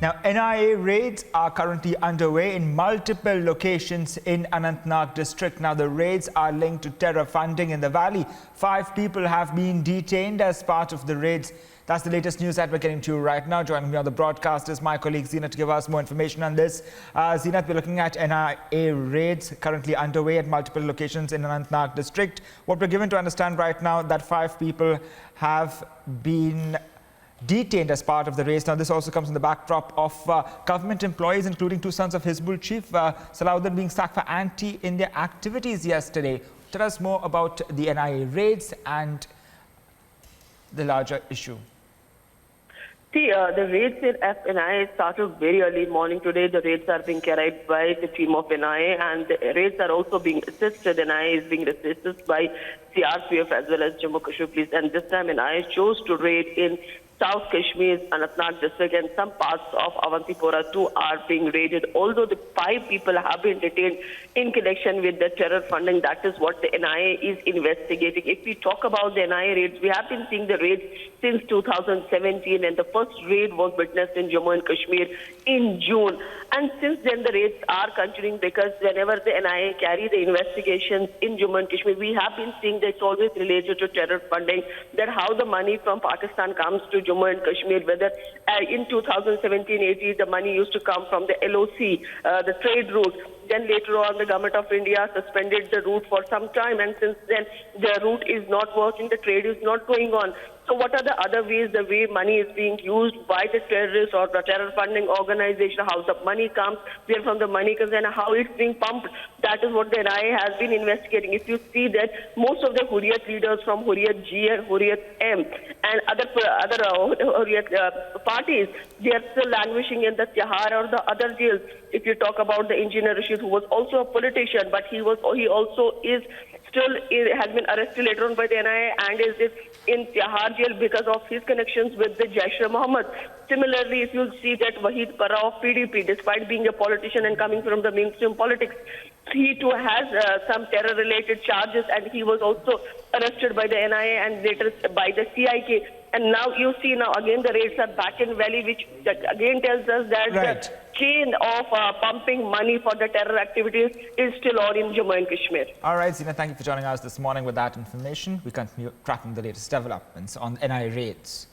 Now, NIA raids are currently underway in multiple locations in Anantnag district. Now, the raids are linked to terror funding in the valley. 5 people have been detained as part of the raids. That's the latest news that we're getting to you right now. Joining me on the broadcast is my colleague Zeenat to give us more information on this. Zeenat, we're looking at NIA raids currently underway at multiple locations in Anantnag district. What we're given to understand right now that 5 people have been detained as part of the race. Now, this also comes in the backdrop of government employees, including 2 sons of Hizbul chief Salahuddin, being sacked for anti-India activities yesterday. Tell us more about the NIA raids and the larger issue. See, the raids in NIA started very early morning today. The raids are being carried by the team of NIA, and the raids are also being assisted. NIA is being assisted by CRPF as well as Jammu Kashmir Police. And this time NIA chose to raid in South Kashmir's Anantnag district, and some parts of Avantipora too are being raided. Although the 5 people have been detained in connection with the terror funding, that is what the NIA is investigating. If we talk about the NIA raids, we have been seeing the raids since 2017, and the first raid was witnessed in Jammu and Kashmir in June. And since then, the raids are continuing because whenever the NIA carry the investigations in Jammu and Kashmir, we have been seeing that it's always related to terror funding, that how the money from Pakistan comes to Jammu and Kashmir, whether in 2017-18 the money used to come from the LOC, the trade route. Then later on, the government of India suspended the route for some time, and since then the route is not working, the trade is not going on. So what are the other ways, the way money is being used by the terrorists or the terror funding organization, how the money comes, where from the money comes, and how it's being pumped? That is what the NIA has been investigating. If you see that most of the Hurriyat leaders from Hurriyat G and Hurriyat M and other Hurriyat parties, they are still languishing in the Tihar or the other jails. If you talk about the engineer Rashid, who was also a politician, but he also is still has been arrested later on by the NIA and is in Tihar jail because of his connections with the Jaish-e-Mohammed. Similarly, if you see that Wahid Para of PDP, despite being a politician and coming from the mainstream politics, he too has some terror-related charges, and he was also arrested by the NIA and later by the CIK. And now you see again the raids are back in Valley, which again tells us that the chain of pumping money for the terror activities is still on in Jammu and Kashmir. All right, Zeenat, thank you for joining us this morning with that information. We continue tracking the latest developments on NIA raids.